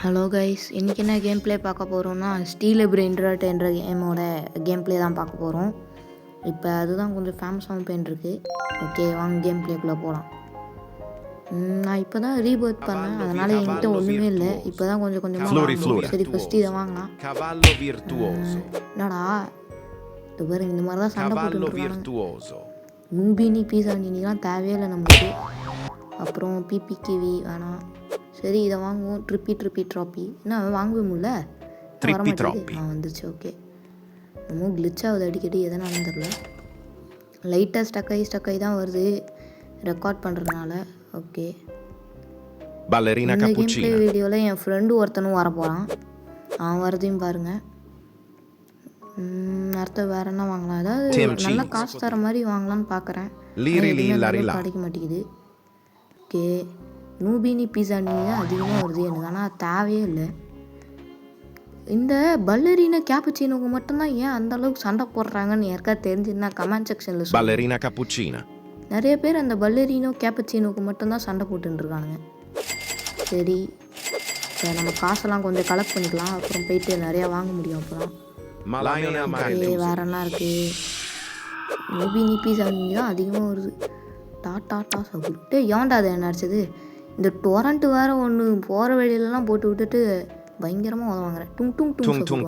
Hello guys, இன்றைக்கி என்ன game play பார்க்க போகிறோம்னா ஸ்டீல் பிரெயின்ராட் என்ற கேமோட கேம் ப்ளே தான் பார்க்க போகிறோம். இப்போ அதுதான் கொஞ்சம் ஃபேமஸாகவும் போயின்ட்டுருக்கு. ஓகே, வாங்க கேம் ப்ளேக்குள்ளே போகலாம். நான் இப்போ தான் ரீபர்த் பண்ணேன், அதனால் என்கிட்ட ஒன்றுமே இல்லை. இப்போ தான் கொஞ்சம் கொஞ்சமாக சரி ஃபஸ்ட்டு இதை வாங்கலாம். என்னடா இது பாருங்க, இந்த மாதிரி தான் சண்டை போட்டுருக்காங்க. நூபினி பீஸா நீலாம் தேவையே இல்லை நம்மளுக்கு. அப்புறம் பிபிகிவி வேணாம். சரி, இதை வாங்குவோம். ட்ரிப்பி ட்ராப்பி என்ன வாங்கவே முடியல, வர மாட்டேங்குது. வந்துச்சு. ஓகே, நம்ம கிளிச் ஆகுது அடிக்கடி, எதனாலும் தெரில. லைட்டாக ஸ்டக்காகி தான் வருது ரெக்கார்ட் பண்ணுறதுனால. ஓகே, இந்த கேம் ப்ளே வீடியோவில் என் ஃப்ரெண்டு ஒருத்தனும் வரப்போகிறான். அவன் வரதையும் பாருங்கள். அடுத்த வேறு என்ன வாங்கலாம்? ஏதாவது நல்ல காசு தர மாதிரி வாங்கலான்னு பார்க்குறேன், கிடைக்க மாட்டேங்குது. ஓகே, நூபினி பீஸா தான் அதிகமாக வருது எனக்கு, ஆனால் தேவையே இல்லை. இந்த பல்லரினா கேப்புச்சினோவுக்கு மட்டும்தான் ஏன் அந்தளவுக்கு சண்டை போடுறாங்கன்னு யாருக்காவது தெரிஞ்சுன்னா கமெண்ட் செக்ஷனில் சொல்லுங்கள். நிறைய பேர் அந்த பல்லரினோ கேப்புச்சினோவுக்கு மட்டும்தான் சண்டை போட்டுருக்கானுங்க. சரி, இப்போ நம்ம காசெல்லாம் கொஞ்சம் கலெக்ட் பண்ணிக்கலாம், அப்புறம் போயிட்டு நிறையா வாங்க முடியும். அப்புறம் வேற என்ன இருக்குது? நூபினி பீஸா தான் அதிகமாக வருது. டாட்டா சகுட்டு ஏன்டா அதை என்ன அடிச்சது? இந்த டொரண்ட் வேறு ஒன்று போகிற வழியிலலாம் போட்டு விட்டுட்டு பயங்கரமாக உதவாங்கிறேன்.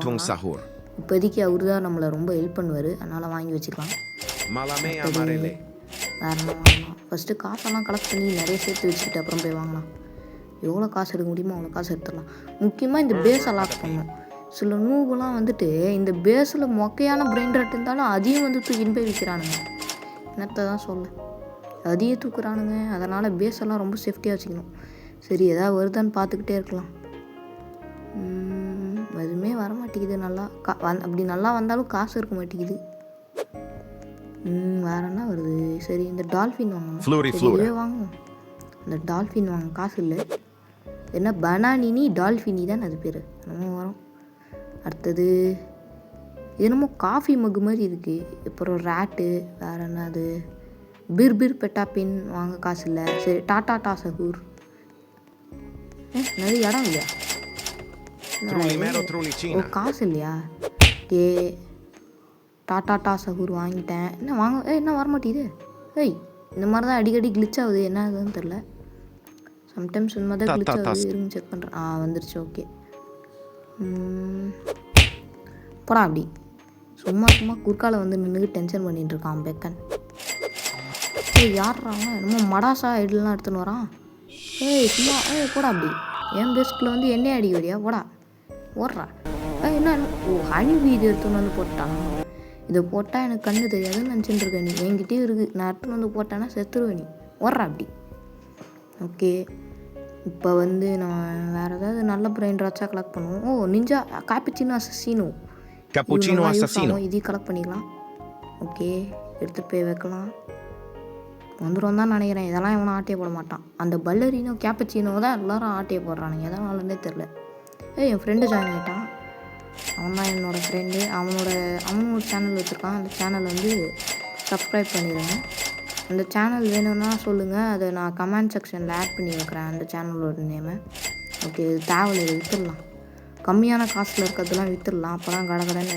டும் சஹூர். இப்போதைக்கு அவரு தான் நம்மளை ரொம்ப ஹெல்ப் பண்ணுவார், அதனால் வாங்கி வச்சுக்கலாம். வேறு என்ன வாங்கலாம்? ஃபஸ்ட்டு காசெல்லாம் கலெக்ட் பண்ணி நிறைய சேர்த்து வச்சுக்கிட்டு அப்புறம் போய் வாங்கலாம். எவ்வளோ காசு எடுக்க முடியுமோ அவ்வளோ காசு எடுத்துடலாம். முக்கியமாக இந்த பேஸை லாக் பண்ணணும். சில நூபெலாம் வந்துட்டு இந்த பேஸில் மொக்கையான பிரெயின்ராட் இருந்தாலும் அதையும் வந்து தூக்கின்னு போய் விற்கிறானுங்க. என்னத்தை தான் சொல்ல, அதையே தூக்குறானுங்க. அதனால் பேஸெல்லாம் ரொம்ப சேஃப்டியாக வச்சுக்கணும். சரி, எதாவது வருதான்னு பார்த்துக்கிட்டே இருக்கலாம். எதுவுமே வர மாட்டேங்குது நல்லா. அப்படி நல்லா வந்தாலும் காசு இருக்க மாட்டேங்குது. வேறு என்ன வருது? சரி, இந்த டால்ஃபின் வாங்கணும். இதுவே வாங்குவோம். இந்த டால்ஃபின் வாங்க காசு இல்லை. என்ன பனானினி டால்ஃபினி தான் அது பேர். நம்ம வரோம். அடுத்தது என்னமோ காஃபி மக்கு மாதிரி இருக்குது. அப்புறம் ரேட்டு. வேறு என்ன அது? பிர் பெட்டாப்பின் வாங்க காசு இல்லை. சரி, டாட்டா சஹூர். நிறைய இடம் இல்லையா? காசு இல்லையா? ஓகே, டாட்டா சஹூர் வாங்கிட்டேன். என்ன வாங்க என்ன வரமாட்டேங்குது? இந்த மாதிரி தான் அடிக்கடி கிளிச் ஆகுது, என்ன ஆகுதுன்னு தெரில. சம்டைம்ஸ் இந்த மாதிரி தான் கிளிச் ஆகுது. இருங்க செக் பண்ணுறேன். வந்துருச்சு. ஓகே, போடா அப்படி. சும்மா குறுக்கால வந்து நின்று டென்ஷன் பண்ணிட்டு இருக்கான் பெக்கன். யார்றாங்க? என்னமோ மடாசா ஐடெல்லாம் எடுத்துன்னு வரான். சும்மா போடா அப்படி. என் பெஸ்ட்டில் வந்து என்னையே அடிக்க வரியா? போடா, ஓடுறா. என்ன ஹனி இது எடுத்துன்னு வந்து போட்டான். இதை போட்டால் எனக்கு கண்ணு தெரியாதுன்னு நினச்சிட்டு இருக்கேன். நீ என்கிட்டயும் இருக்குது, நான் எடுத்துன்னு வந்து போட்டேன்னா செத்துருவேன். நீ ஓடுறா அப்படி. ஓகே, இப்போ வந்து நான் வேறு ஏதாவது நல்ல பிரெயின்ராட்ஸாக கலெக்ட் பண்ணுவோம். நிஞ்சா காப்பிச்சினோ அசசினோ இதையும் கலெக்ட் பண்ணிக்கலாம். ஓகே, எடுத்துகிட்டு போய் வைக்கலாம். வந்துடும் தான் நினைக்கிறேன். இதெல்லாம் இவனை ஆட்டையை போட மாட்டான். அந்த பல்லரினோ கேப்பச்சினோ தான் எல்லோரும் ஆட்டையை போடுறானுங்க, எதனாலன்னே தெரில. என் ஃப்ரெண்டு ஜாயின் ஆகிட்டான். அவன் தான் என்னோடய ஃப்ரெண்டு. அவனோட சேனல் வச்சுருக்கான். அந்த சேனல் வந்து சப்ஸ்கிரைப் பண்ணிடுங்க. அந்த சேனல் வேணும்னா சொல்லுங்கள், அதை நான் கமெண்ட் செக்ஷனில் ஆட் பண்ணி வைக்கிறேன் அந்த சேனலோட நேமை. ஓகே, இது தேவையில்லை, இது விற்றுடலாம். கம்மியான காசில் இருக்கிறதுலாம் விற்றுடலாம். அப்போ தான் கடன்னு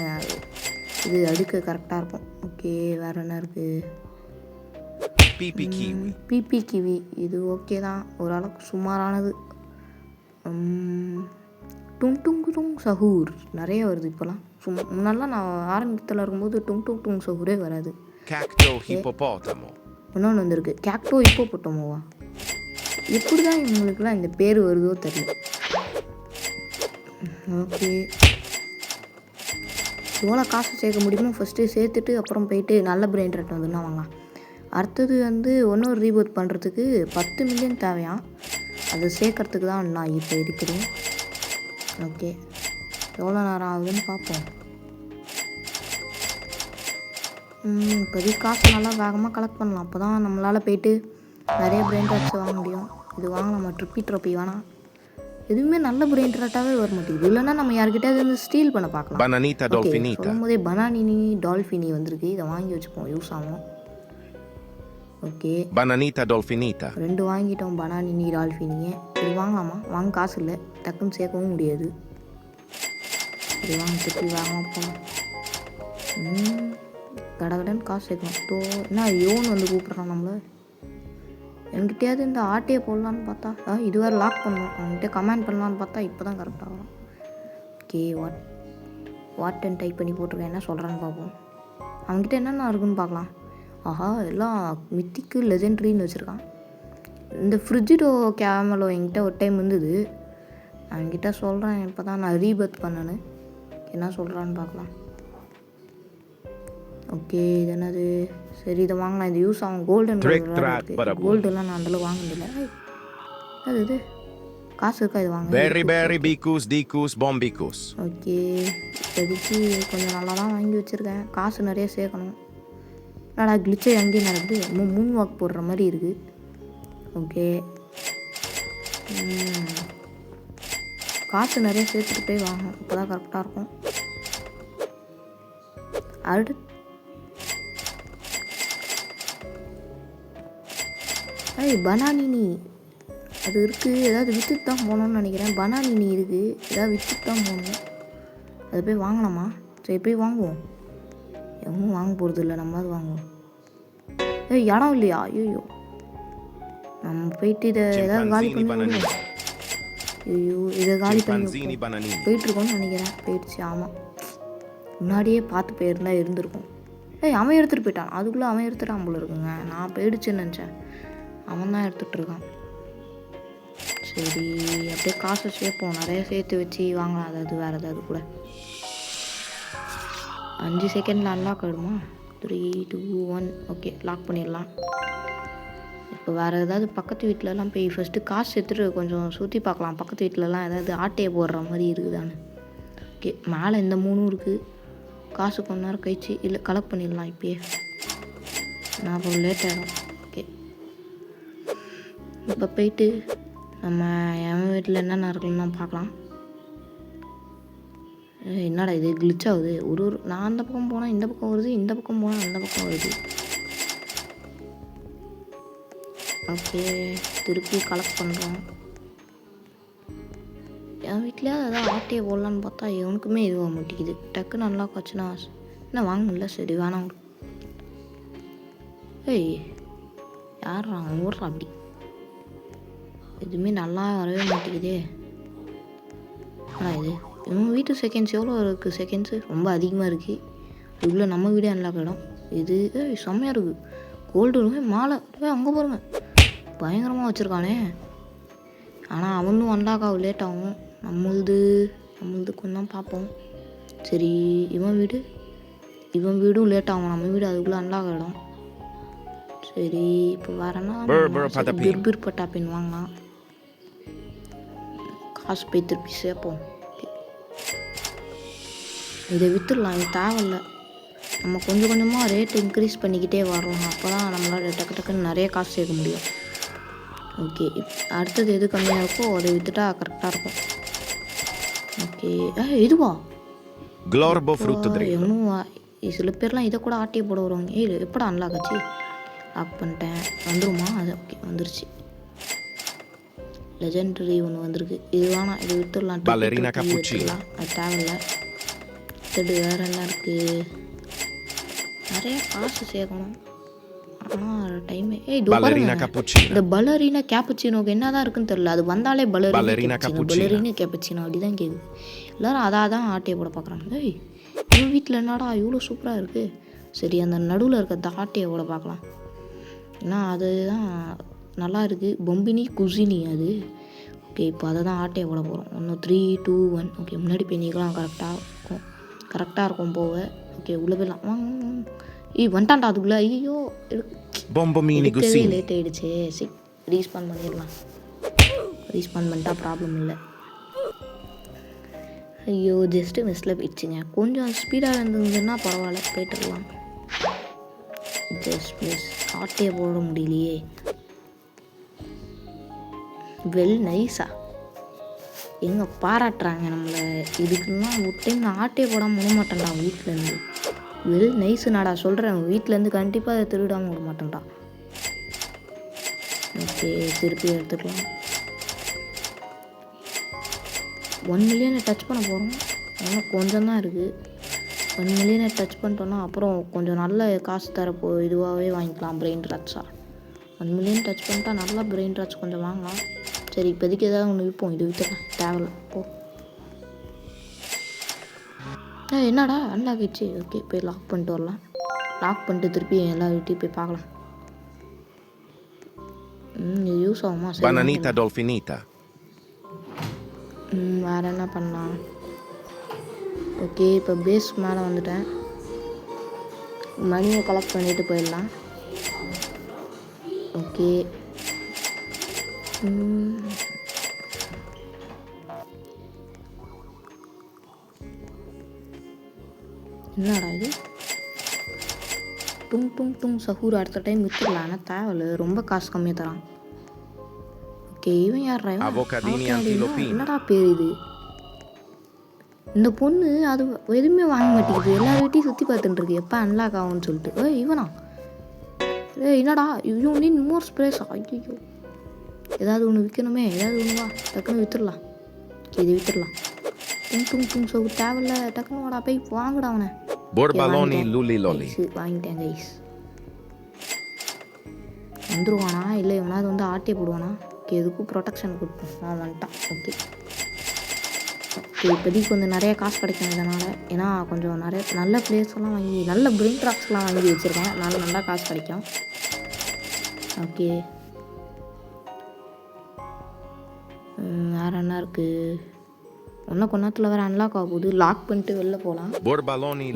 இது அடுக்க கரெக்டாக இருக்கும். ஓகே, வேறு என்ன இருக்குது? பிபிகிவி இது ஓகே தான், ஓரளவுக்கு சுமாரானது. டும் சஹூர் நிறைய வருது இப்போலாம். முன்னெல்லாம் நான் ஆரம்பத்தில் இருக்கும்போது டும் சஹூரே வராது. இன்னொன்று வந்திருக்கு, கேக்டோ ஹிப்போபோட்டமோவா? எப்படி தான் இவங்களுக்குலாம் இந்த பேர் வருதோ தெரியல. ஓகே, எவ்வளோ காசு சேர்க்க முடியுமோ ஃபஸ்ட்டு சேர்த்துட்டு அப்புறம் போயிட்டு நல்ல பிரெயின்ராட் வந்துன்னா வாங்கலாம். அடுத்தது வந்து இன்னொரு ரீபூட் பண்ணுறதுக்கு 10 மில்லியன் தேவையாம். அதை சேர்க்கறதுக்கு தான் நான் இப்போ இருக்கிறேன். ஓகே, எவ்வளோ நேரம் ஆகுதுன்னு பார்ப்போம். இப்போதைக்கு காசு நல்லா வேகமாக கலெக்ட் பண்ணலாம். அப்போ தான் நம்மளால் போயிட்டு நிறைய பிரெயின்ராட்ஸை வாங்க முடியும். இது வாங்கலாமா? ட்ரிப்பி வேணாம். எதுவுமே நல்ல பிரெயின்ராட்டாகவே வர மாட்டேங்குது. இல்லைன்னா நம்ம யார்கிட்டயாவது வந்து ஸ்டீல் பண்ண பார்க்கலாம். சொல்லும் போதே பனானினி டால்ஃபினி வந்திருக்கு. இதை வாங்கி வச்சுப்போம், யூஸ் ஆகும். Okay Bananita dolfinita. 2 வாங்கிட்டோம். பனானினி டால்ஃபினியை இது வாங்கலாமா? வாங்க காசு இல்லை, டக்குன்னு சேர்க்கவும் முடியாது. இது வாங்க திருப்பி வாங்கலாம் போகலாம். கடகடன்னு காசு சேர்க்கணும். ஸோ என்ன யோன் வந்து கூப்பிட்றான் நம்மளை. என்கிட்டயாவது இந்த ஆட்டையை போடலான்னு பார்த்தா இது வேறு லாக் பண்ணணும். அவங்ககிட்ட கமெண்ட் பண்ணலான்னு பார்த்தா இப்போ தான் கரெக்டாக வரும். ஓகே வாட்டன் டைப் பண்ணி போட்டிருக்கேன், என்ன சொல்கிறான்னு பார்ப்போம். அவங்ககிட்ட என்னென்ன இருக்குன்னு பார்க்கலாம். ஆஹா எல்லாம் மித்திக்கு லெஜெண்ட்ரின்னு வச்சுருக்கான். இந்த ஃப்ரிட்ஜிடோ கேமலோ என்கிட்ட ஒரு டைம் இருந்தது. அவங்ககிட்ட சொல்கிறேன், இப்போ தான் நான் ரீபர்த் பண்ணேன்னு. என்ன சொல்கிறான்னு பார்க்கலாம். ஓகே இது என்னது? சரி இதை வாங்கலாம், இது யூஸ் ஆகும். கோல்டெல்லாம் நான் அந்தளவு வாங்கினதில்லை. அது இது காசு இருக்கா? இது வாங்க. Berry bicus bombicus. ஓகே இப்போதைக்கு கொஞ்சம் நல்லா தான் வாங்கி வச்சுருக்கேன். காசு நிறைய சேர்க்கணும். என்னடா கிளிச்சே அங்கேயும் நடக்குது, மூன் வாக் போடுற மாதிரி இருக்குது. ஓகே காசு நிறைய சேர்த்துட்டு போய் வாங்கணும், இப்போ தான் கரெக்டாக இருக்கும். அடுத்து பனானினி அது இருக்குது. ஏதாவது விற்றுட்டு தான் போகணுன்னு நினைக்கிறேன். பனானினி இருக்குது, ஏதாவது விற்றுட்டு தான் போகணும். அதை போய் வாங்கலாமா? சரி போய் வாங்குவோம். எவனும் வாங்க போகிறது இல்லை, நம்ம அது வாங்குவோம். இடம் இல்லையா? ஐயோ நம்ம போயிட்டு இதை ஏதாவது காலி பண்ணி. ஐயோ இதை காலி பண்ணி போயிட்டுருக்கோன்னு நினைக்கிறேன். போயிடுச்சு. ஆமாம் முன்னாடியே பார்த்து போயிருந்தா இருந்திருக்கும். அவன் எடுத்துகிட்டு போயிட்டான். அதுக்குள்ளே அவன் எடுத்துட்டான் போல இருக்குங்க. நான் போயிடுச்சுன்னு நினச்சேன், அவன் தான் எடுத்துகிட்ருக்கான். சரி அப்படியே காசை சேர்ப்போம், நிறைய சேர்த்து வச்சு வாங்கலாம். அதாவது வேறு ஏதாவது கூட 5 செகண்டில் அன்லாக் ஆகிடுமா? 3 2 1 ஓகே லாக் பண்ணிடலாம். இப்போ வேறு ஏதாவது பக்கத்து வீட்டிலலாம் போய் ஃபஸ்ட்டு காசு எடுத்துகிட்டு கொஞ்சம் சுற்றி பார்க்கலாம். பக்கத்து வீட்டிலலாம் ஏதாவது ஆட்டையை போடுற மாதிரி இருக்குதான்னு. ஓகே மேலே இந்த 3 இருக்குது. காசு கொஞ்ச நேரம் கழிச்சு இல்லை கலெக்ட் பண்ணிடலாம் இப்போயே. நான் அப்புறம் லேட் ஆகிடும். ஓகே இப்போ போயிட்டு நம்ம என் வீட்டில் என்னென்ன இருக்குன்னு பார்க்கலாம். என்னடா இது கிளிச் ஆகுது. ஒரு நான் அந்த பக்கம் போனால் இந்த பக்கம் வருது, இந்த பக்கம் போனால் அந்த பக்கம் வருது. ஓகே திருப்பி கலெக்ட் பண்ணுறோம். என் வீட்டில் அதான் ஆட்டையை போடலான்னு பார்த்தா எவனுக்குமே இதுவாக மாட்டேங்குது. டக்கு நல்லா காய்ச்சுனா என்ன வாங்க முடியல. சரி வேணாம். யாரா ஓடுறா அப்படி? எதுவுமே நல்லா வரவே மாட்டேங்குதே. ஆனால் இது இவங்க வீட்டு செகண்ட்ஸ் எவ்வளோ இருக்குது? செகண்ட்ஸு ரொம்ப அதிகமாக இருக்குது. இவ்வளோ நம்ம வீடே அன்லாக் இடம் இது. செம்மையாக இருக்குது. கோல்டு மாலை அங்கே போகிறோங்க, பயங்கரமாக வச்சுருக்கானே. ஆனால் அவனும் அன்லாக் ஆகும், லேட் ஆகும். நம்மளுது கொஞ்சம் பார்ப்போம். சரி இவன் வீடும் லேட் ஆகும். நம்ம வீடு அதுக்குள்ளே அன்லாக் இடம். சரி இப்போ வேறன்னா பிர்பிர் பட்டாப்பின் வாங்கலாம். காசு போய் திருப்பி சேர்ப்போம். இதை விற்றுடலாம், இது தேவையில்லை. நம்ம கொஞ்சம் கொஞ்சமாக ரேட் இன்க்ரீஸ் பண்ணிக்கிட்டே வரோம். அப்போ தான் நம்மளால் டக்குன்னு நிறைய காசு சேர்க்க முடியும். ஓகே அடுத்தது எது கம்மியாக இருக்கோ அதை விற்றுட்டா கரெக்டாக இருக்கும். ஓகே இதுவா எவனும் சில பேர்லாம் இதை கூட ஆட்டியை போட வருவாங்க. எப்படா அன்லாக் ஆச்சு? லாக் பண்ணிட்டேன். வந்துருமா? அது ஓகே வந்துருச்சு. லெஜெண்டரி ஒன்று வந்திருக்கு. இது வேணாம், இது விற்றுடலாம். அது தேவையில்லை. இது வேறு என்ன இருக்குது? நிறைய காசு சேர்க்கணும். ஆனால் டைமே இந்த பலரினா கேப்புச்சினோக்கு என்ன தான் இருக்குன்னு தெரியல. அது வந்தாலே பலரினா கேப்புச்சினோ அப்படி தான் கேட்குது. எல்லோரும் அதாக தான் ஆட்டையை போட பார்க்குறாங்க. என் வீட்டில் என்னடா இவ்வளோ சூப்பராக இருக்குது. சரி அந்த நடுவில் இருக்கிற ஆட்டையை போட பார்க்கலாம். ஏன்னா அதுதான் நல்லா இருக்குது. பொம்பினி குசினி அது. ஓகே இப்போ அதை தான் ஆட்டையை போட போகிறோம். 1 3 2 1 ஓகே முன்னாடி போய் நீக்கலாம் கரெக்டாக இருக்கும் போக. ஓகே உள்ளே போயிடலாம். வந்துட்டான்டா அதுக்குள்ளே. ஐயோ எடுக்கவே லேட் ஆகிடுச்சு. சரி ரீஸ்பான் பண்ணிடலாம். ரீஸ்பான் பண்ணிட்டா ப்ராப்ளம் இல்லை. ஐயோ ஜஸ்ட்டு மிஸ்ஸில் போயிடுச்சுங்க. கொஞ்சம் ஸ்பீடாக இருந்ததுன்னா பரவாயில்ல, போய்ட்டுருக்கலாம். Just miss. ஆட்டையை போட முடியலையே. வெல் நைஸா எங்கே பாராட்டுறாங்க நம்மளை. இதுக்குன்னா ஒரு டைம் நான் ஆட்டையை போடாமல் விட மாட்டேன்டா வீட்டிலேருந்து. வெல் நைஸு நாடா சொல்கிறேன். வீட்டிலேருந்து கண்டிப்பாக அதை திருடாமல் விட மாட்டேன்டா. ஓகே திருப்பி எடுத்துக்கலாம். 1 மில்லியனை டச் பண்ண போகிறோம். இன்னும் கொஞ்சம் தான் இருக்குது. 1 மில்லியனை டச் பண்ணிட்டோன்னா அப்புறம் கொஞ்சம் நல்ல காசு தரப்போ இதுவாகவே வாங்கிக்கலாம் பிரெயின் ராட்ஸாக. 1 மில்லியன் டச் பண்ணிட்டா நல்லா பிரெயின் ராட்ஸ் கொஞ்சம் வாங்கலாம். சரி இப்போதைக்கு ஏதாவது ஒன்று விற்போம். இது விற்றுக்கலாம் தேவையில்ல போ. என்னடா அன்லாக் ஆகிடுச்சு. ஓகே போய் லாக் பண்ணிட்டு வரலாம். லாக் பண்ணிட்டு திருப்பி எல்லா வீட்டையும் போய் பார்க்கலாம். இது யூஸ் ஆகுமா? Bananita dolfinita. வேறு என்ன பண்ணலாம்? ஓகே இப்போ பேஸ் மேலே வந்துட்டேன். மணியை கலெக்ட் பண்ணிட்டு போயிடலாம். ஓகே என்னடா இது? டும் டும் டும் சஹூர் அடுத்த டைம் விற்றுக்கலாம். ஆனால் தேவையில்ல, ரொம்ப காசு கம்மியாக தரான். ஓகே இவன் யார்? என்னடா பேர் இது? இந்த பொண்ணு அது எதுவுமே வாங்க மாட்டேங்குது. எல்லா வீட்டையும் சுற்றி பார்த்துட்டுருக்கு எப்போ அன்லாக் ஆகும்னு சொல்லிட்டு. இவனா என்னடா யூ நீட் மோர் ஸ்பேஸா? ஐயோ ஏதாவது ஒன்று விற்கணுமே. ஏதாவது ஒன்று வா டக்குன்னு விற்றுடலாம். இது விற்றுடலாம். டும் டும் டும் சஹூர் தேவையில்ல, டக்குன்னு வாடா போய் வாங்கடா அவனை. Borbaloni luli loli. வாங்கிட்டேன் கைஸ். வந்துடுவானா இல்லை இவனாவது வந்து ஆட்டியே போடுவானா? ஓகே எதுக்கும் ப்ரொடெக்ஷன் கொடுப்போம். நான் வந்துட்டான். ஓகே ஓகே இப்போதைக்கு கொஞ்சம் நிறைய காசு கிடைக்கும் இதனால். ஏன்னா கொஞ்சம் நிறைய நல்ல பிளேஸ்லாம் வாங்கி நல்ல பிரெயின் ட்ராப்ஸ்லாம் வாங்கி வச்சுருக்கேன். அதனால நல்லா காசு கிடைக்கும். ஓகே வேறு என்ன இருக்குது? ஒன்றும் கொஞ்ச நேரத்தில் வேறு அன்லாக் ஆகுது. லாக் பண்ணிட்டு வெளில போகலாம்.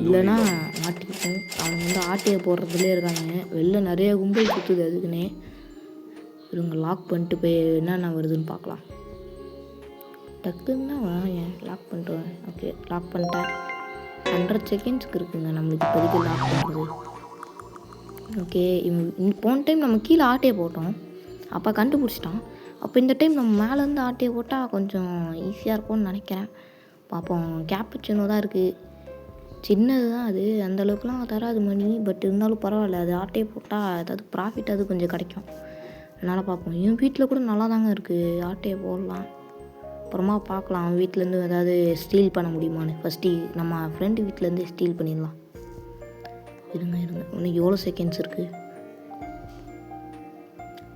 இல்லைன்னா மாட்டிக்கிட்டோம். அவங்க வந்து ஆட்டையை போடுறதுலேயே இருக்காங்க. வெளில நிறைய கும்பல் சுற்றுது. அதுக்குன்னே இவங்க லாக் பண்ணிட்டு போய் என்னென்ன வருதுன்னு பார்க்கலாம். டக்குன்னா ஏன் லாக் பண்ணிட்டு வரேன். ஓகே லாக் பண்ணிட்டேன். 100 செகண்ட்ஸ்க்கு இருக்குங்க நம்மளுக்கு இப்போதைக்கு லாக் பண்ணுறது. ஓகே போன டைம் நம்ம கீழே ஆட்டையை போட்டோம். அப்போ கண்டுபிடிச்சிட்டான். அப்போ இந்த டைம் நம்ம மேலேருந்து ஆட்டையை போட்டால் கொஞ்சம் ஈஸியாக இருக்கும்னு நினைக்கிறேன். பார்ப்போம். கேப்புச்சினோ தான் இருக்குது. சின்னது தான் அது. அந்தளவுக்குலாம் தராது மணி. பட் இருந்தாலும் பரவாயில்ல. அது ஆட்டையை போட்டால் ஏதாவது ப்ராஃபிட் அது கொஞ்சம் கிடைக்கும். அதனால் பார்ப்போம். என் வீட்டில் கூட நல்லா தாங்க இருக்குது. ஆட்டையை போடலாம். அப்புறமா பார்க்கலாம் அவன் வீட்டிலேருந்து ஏதாவது ஸ்டீல் பண்ண முடியுமான்னு. ஃபஸ்ட்டு நம்ம ஃப்ரெண்டு வீட்டிலேருந்து ஸ்டீல் பண்ணிடலாம். இருங்க இன்னும் எவ்வளோ செகண்ட்ஸ் இருக்குது?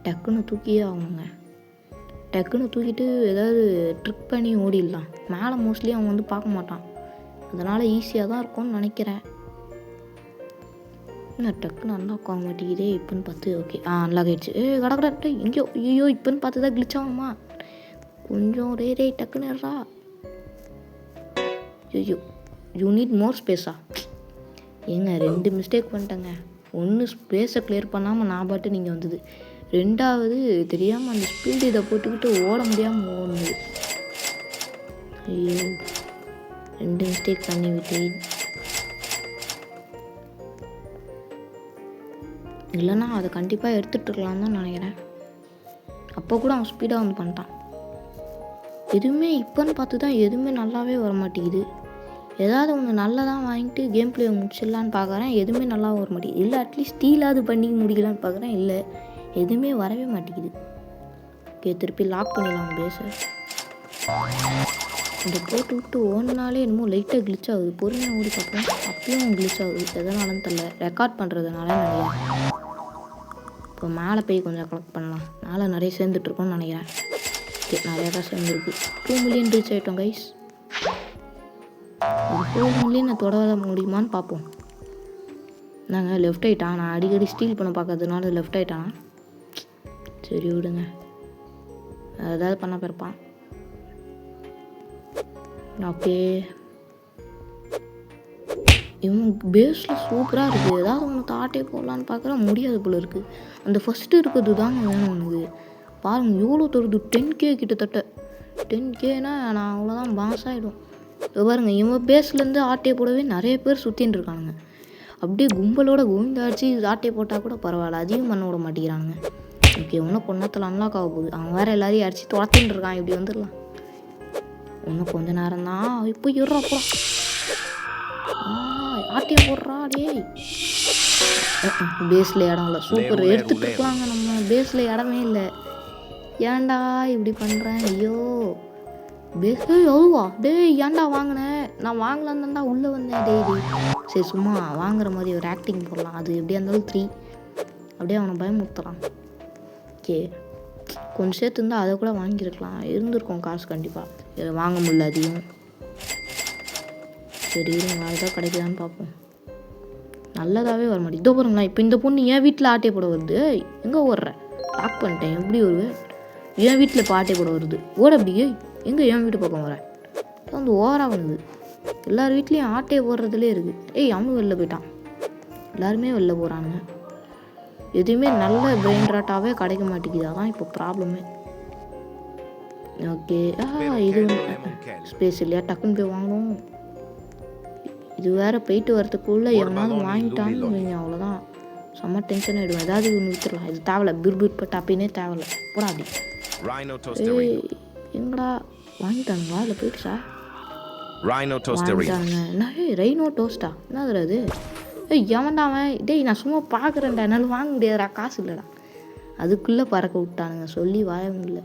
டக்குன்னு தூக்கியே ஆகணுங்க. டக்குன்னு தூக்கிட்டு ஏதாவது ட்ரிக் பண்ணி ஓடிடலாம். மேலே மோஸ்ட்லி அவன் வந்து பார்க்க மாட்டான். அதனால் ஈஸியாக தான் இருக்கும்னு நினைக்கிறேன். இன்னும் டக்குன்னு அன்லாக் ஆக மாட்டேங்குதே. இப்போன்னு பார்த்து ஓகே அன்லாக் ஆகிடுச்சு. கடை எங்கேயோ ஐயோ இப்போன்னு பார்த்து தான் கிளிச் ஆகுமா? கொஞ்சம் ரே டக்குன்னு ஏறா. ஐயோ யூ நீட் மோர் ஸ்பேஸா? ஏங்க 2 மிஸ்டேக் பண்ணிட்டேங்க. 1 ஸ்பேஸை கிளியர் பண்ணாமல் நான் பாட்டு நீங்கள் வந்தது. 2வது தெரியாமல் அந்த ஸ்பீடு இதை போட்டுக்கிட்டு ஓட முடியாமல் ஓடுது. ஐயோ 2 மிஸ்டேக் பண்ணி விட்டேன். இல்லைன்னா அதை கண்டிப்பாக எடுத்துகிட்ருக்கலான்னு தான் நினைக்கிறேன். அப்போ கூட அவன் ஸ்பீடாக வந்து பண்ணிட்டான். எதுவுமே இப்போன்னு பார்த்து தான் எதுவுமே நல்லாவே வர மாட்டேங்குது. ஏதாவது ஒன்று நல்லதாக வாங்கிட்டு கேம் பிளே முடிச்சிடலான்னு பார்க்குறேன். எதுவுமே நல்லா வர மாட்டேங்குது. இல்லை அட்லீஸ்ட் ஸ்டீலாவது பண்ணி முடிக்கலான்னு பார்க்குறேன். இல்லை எதுவுமே வரவே மாட்டேங்குது. ஓகே திருப்பி லாக் பண்ணிடலாம் பேஸை. இந்த போட்டு விட்டு ஓடினாலே என்னமோ லைட்டாக கிளிச் ஆகுது. பொறுமையாக ஓடி பார்ப்போம். அப்பயும் கிளிச் ஆகுது. எதனாலன்னு தெரியல. ரெக்கார்ட் பண்ணுறதுனால நிறையா. இப்போ மேலே போய் கொஞ்சம் கலெக்ட் பண்ணலாம். மேலே நிறைய சேர்ந்துட்ருக்கோன்னு நினைக்கிறேன். ஓகே நிறையா தான் சேர்ந்துருக்கு. 2 மில்லியன் ரீச் ஆகிட்டோம் கைஸ். 2 மில்லியனை தொட முடியுமான்னு பார்ப்போம். நாங்கள் லெஃப்ட் ஆகிட்டான். நான் அடிக்கடி ஸ்டீல் பண்ண பார்க்கறதுனால லெஃப்ட் ஆகிட்டான். சரி விடுங்க, ஏதாவது பண்ண பிறப்பான். ஓகே இவன் பேஸில் சூப்பராக இருக்குது. ஏதாவது ஒன்று தாட்டே போடலான்னு பார்க்குறேன். முடியாது போல இருக்குது. அந்த ஃபஸ்ட்டு இருக்கிறது தாங்க வேணும் உனக்கு. பாருங்க எவ்வளோ தருது. 10K கிட்டத்தட்ட. 10Kனா நான் அவ்வளோதான் பாஸ் ஆகிடும். பாருங்க இவன் பேஸ்லேருந்து ஆட்டையை போடவே நிறைய பேர் சுற்றின்னு இருக்கானுங்க. அப்படியே கும்பலோட கோவிந்தாச்சு ஆட்டையை போட்டால் கூட பரவாயில்ல. அதையும் பண்ண விட மாட்டேங்கிறானுங்க. ஓகே இன்னும் பொண்ணத்தில் அன்லாக் ஆக போகுது. அவன் வேறு எல்லாரையும் அடிச்சு துரத்தின்னு இருக்கான். இப்படி வந்துடலாம். இன்னும் கொஞ்ச நேரம் தான். இப்போ இருறா போடா. ஆட்டையை போடுறா டே. பேஸில் இடம் இல்லை. சூப்பர், லேரு, எடுத்துகிட்டு லேரு. இருக்கலாங்க. நம்ம பேஸில் இடமே இல்லை. ஏன்டா இப்படி பண்ணுறேன்? ஐயோ பேஸ் எவ்வளோவா? டேய் ஏன்டா வாங்கினேன்? நான் வாங்கலான்னு தான்டா உள்ளே வந்தேன். டேய் சரி சும்மா வாங்குற மாதிரி ஒரு ஆக்டிங் போடலாம். அது எப்படியா இருந்தாலும் 3 அப்படியே அவனை பயமுறுத்தலாம். ஓகே, கொஞ்சம் சேர்த்து இருந்தால் அதை கூட வாங்கியிருக்கலாம். இருந்திருக்கோம் காசு கண்டிப்பாக. வாங்க முடியல அதையும். சரி இருங்க, அதுதான் கிடைக்குதான்னு பார்ப்போம். நல்லதாகவே வர மாட்டேங்குது. இதோ பாருங்களா, இப்போ இந்த பொண்ணு என் வீட்டில் ஆட்டையை போட வருது. எங்கே ஓடுற? லாக் பண்ணிட்டேன். எப்படி வருவேன்? என் வீட்டில் இப்போ ஆட்டையை போட வருது. ஓட அப்படியே எங்கே என் வீட்டு பக்கம் வர வந்து ஓவராக பண்ணுது. எல்லார் வீட்லேயும் ஆட்டையை போடுறதுலே இருக்குது. அவனும் வெளில போயிட்டான். எல்லாருமே வெளில போகிறானுங்க. எதுவுமே நல்ல பிரெயின் ராட்டாகவே கிடைக்க மாட்டேங்குது. அதான் இப்போ ப்ராப்ளமே. ஓகே, இது ஸ்பேஸ் இல்லையா? டக்குன்னு போய் வாங்கணும். இது வேறு போயிட்டு வரத்துக்குள்ளே எவனாவது வாங்கிட்டான்னு நீங்கள் அவ்வளோதான். செம்ம டென்ஷன் ஆகிடுவேன். ஏதாவது ஒன்று விற்றுலாம். இது தேவையில்ல. பிர்பிட் பட் அப்படின்னே தேவையில்ல. போடா அப்படி. எங்கடா வாங்கிட்டானுங்களா? இல்லை போயிடுச்சா? வாங்கிட்டானுங்க. என்ன ரெய்னோ டோஸ்டா? என்னது அது? எவன்டா அவன்? டேய் நான் சும்மா பார்க்குறேன்டா, என்னால் வாங்க முடியாதுடா, காசு இல்லைடா. அதுக்குள்ளே பறக்க விட்டானுங்க. சொல்லி வாய முடியல.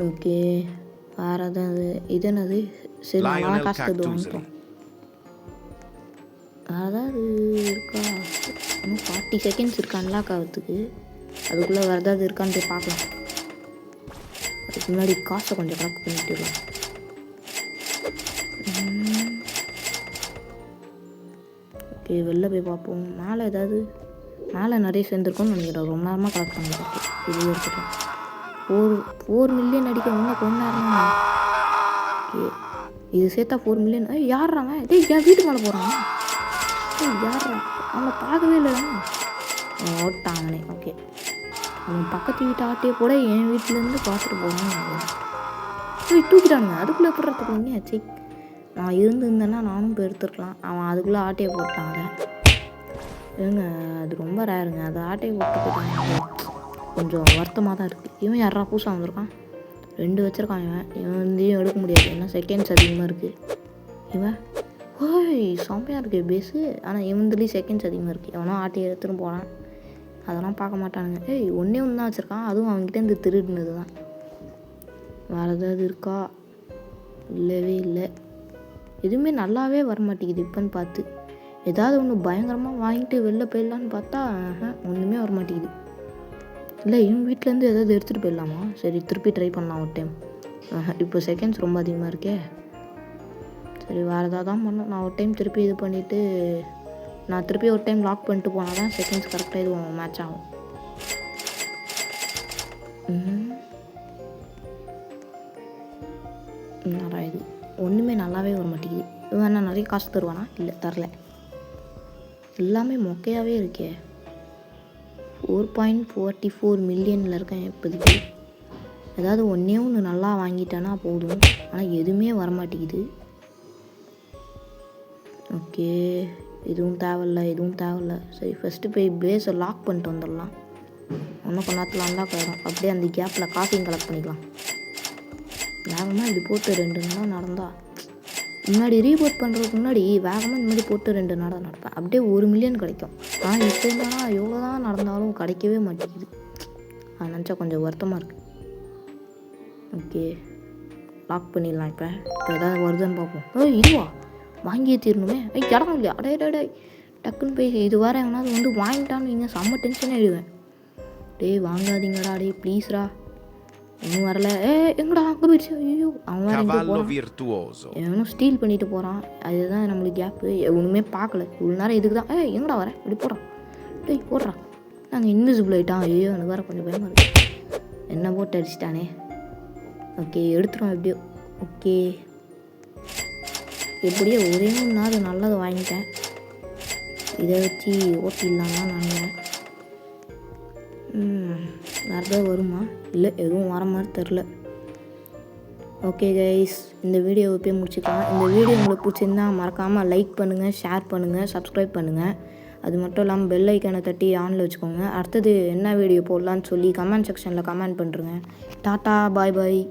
ஓகே, வேறு எதாவது இது என்னது? சரி நல்லா காசு தருது வாங்கிட்டோம். அதாவது இருக்கா இன்னும் 40 செகண்ட்ஸ் இருக்கா அன்லாக் ஆகிறதுக்கு. அதுக்குள்ளே வேறு ஏதாவது இருக்கான்னு போய் பார்க்கலாம். அதுக்கு முன்னாடி காசை கொஞ்சம் கலெக்ட் பண்ணிட்டுலாம். ஓகே, வெளில போய் பார்ப்போம். மேலே நிறைய சேர்ந்துருக்கோன்னு நினைக்கிறேன். ரொம்ப நேரமாக கலெக்ட் பண்ணலாம். வெளியே இருக்கட்டும். 4 மில்லியன் அடிக்க ஒன்று கொஞ்ச நேரம். ஓகே, இது சேர்த்தா 4 மில்லியன். யார்றாங்க? டேய் என் வீட்டு மேலே போகிறாங்க. யார்றா? அவனை பார்க்கவே இல்லை. ஓட்டாங்கண்ணே. ஓகே, அவன் பக்கத்து வீட்டு ஆட்டையை போட என் வீட்டிலேருந்து பார்த்துட்டு போகிறான். தூக்கிட்டானுங்க. அதுக்குள்ளே எப்படி எடுத்துக்கோங்க? சரி, நான் இருந்தேன்னா நானும் போய் எடுத்துருக்கலாம். அவன் அதுக்குள்ளே ஆட்டையை போட்டாங்க. ஏங்க அது ரொம்ப ரேருங்க. அது ஆட்டையை போட்டு போயிட்டாங்க. கொஞ்சம் வருத்தமாக தான் இருக்குது. இவன் யாரா புதுசாக வந்திருக்கான்? 2 வச்சுருக்கான். இவன் வந்து எடுக்க முடியாது. ஏன்னா செகண்ட்ஸ் அதிகமாக இருக்குது. இவன் செம்மையாக இருக்குது பேஸு. ஆனால் இவன்துலேயும் செகண்ட்ஸ் அதிகமாக இருக்குது. எவனோ ஆட்டையை எடுத்துன்னு போகிறான். அதெல்லாம் பார்க்க மாட்டானுங்க. ஒன்றே ஒன்று தான் வச்சுருக்கான். அதுவும் அவங்ககிட்ட இருந்து திருடுனது தான். வேறு ஏதாவது இருக்கா? இல்லவே இல்லை. எதுவுமே நல்லாவே வரமாட்டேங்குது. இப்போன்னு பார்த்து ஏதாவது ஒன்று பயங்கரமாக வாங்கிட்டு வெளில போயிடலான்னு பார்த்தா ஒன்றுமே வரமாட்டேங்குது. இல்லை இவன் வீட்டிலேருந்து ஏதாவது எடுத்துகிட்டு போயிடலாமா? சரி திருப்பி ட்ரை பண்ணலாம் ஒரு டைம். இப்போ செகண்ட்ஸ் ரொம்ப அதிகமாக இருக்கே. சரி வேறு ஏதாவது தான் பண்ணோம். நான் ஒரு டைம் திருப்பி இது பண்ணிவிட்டு நான் திருப்பி ஒரு டைம் லாக் பண்ணிட்டு போனால் தான் செகண்ட்ஸ் கரெக்டாக இது மேட்ச் ஆகும். நல்லா இது ஒன்றுமே நல்லாவே வர மாட்டேங்குது. இவன் நான் நிறைய காசு தருவானா? இல்லை தரல. எல்லாமே மொக்கையாகவே இருக்கே. 4.44 மில்லியனில் இருக்கேன் இப்போதைக்கு. ஏதாவது ஒன்று நல்லா வாங்கிட்டேன்னா போதும். ஆனால் எதுவுமே வரமாட்டேங்குது. ஓகே, இதுவும் தேவையில்ல. சரி ஃபஸ்ட்டு போய் பேஸை லாக் பண்ணிட்டு வந்துடலாம். இன்னும் கொஞ்ச நேரத்தில் அன்லாக் ஆகிடும். அப்படியே அந்த கேப்பில் காசையும் கலெக்ட் பண்ணிக்கலாம். வேகமாக இப்படி போட்டு 2 நாளாக நடந்தா முன்னாடி ரீபோர்ட் பண்ணுறதுக்கு முன்னாடி வேகமாக இந்த மாதிரி போட்டு 2 நாளாக நடப்பேன். அப்படியே 1 மில்லியன் கிடைக்கும். ஆனால் இப்போ என்னன்னா எவ்வளோ தான் நடந்தாலும் கிடைக்கவே மாட்டேங்குது. அது நினச்சா கொஞ்சம் வருத்தமாக இருக்குது. ஓகே, லாக் பண்ணிடலாம். இப்போ ஏதாவது வருதுன்னு பார்ப்போம். இதுவா வாங்கியே தீரணுமே. இடம் இல்லையா? அடே டக்குன்னு போய் இது வேறு எவனாவது வந்து வாங்கிட்டான்னு நீங்கள் செம்ம டென்ஷனே ஆகிடுவேன். டேய் வாங்காதீங்கடா, ப்ளீஸ்ரா. இன்னும் வரல. எங்கடா அங்கே போயிடுச்சு? ஐயோ அவன் வேறு எங்கே போகிறான்? எவனும் ஸ்டீல் பண்ணிட்டு போகிறான். அதுதான் நம்மளுக்கு கேப்பு. ஒன்றுமே பார்க்கல இவ்வளோ நேரம். இதுக்கு தான் எங்கடா வரேன் இப்படி போடுறான். டேய் போடுறான். நாங்கள் இன்விசிபிள் ஆகிட்டான். ஐயோ எனக்கு வேறு கொஞ்சம் பயமாக இருக்குது. என்ன போட்டு அடிச்சிட்டானே. ஓகே எடுத்துருவோம் எப்படியோ. ஓகே எப்படியோ ஒரே 1 நாள் நல்லது வாங்கிட்டேன். இதை வச்சு ஓட்டிடலாமா நாங்கள்? வேறு ஏதாவது வருமா? இல்லை எதுவும் வர மாதிரி தெரில. ஓகே கைஸ், இந்த வீடியோவை போய் முடிச்சுக்கலாம். இந்த வீடியோ உங்களுக்கு பிடிச்சிருந்தா மறக்காமல் லைக் பண்ணுங்கள், ஷேர் பண்ணுங்கள், சப்ஸ்கிரைப் பண்ணுங்கள். அது மட்டும் இல்லாமல் பெல் ஐக்கானை தட்டி ஆனில் வச்சுக்கோங்க. அடுத்தது என்ன வீடியோ போடலான்னு சொல்லி கமெண்ட் செக்ஷனில் கமெண்ட் பண்ணுறேங்க. டாட்டா பாய் பாய்.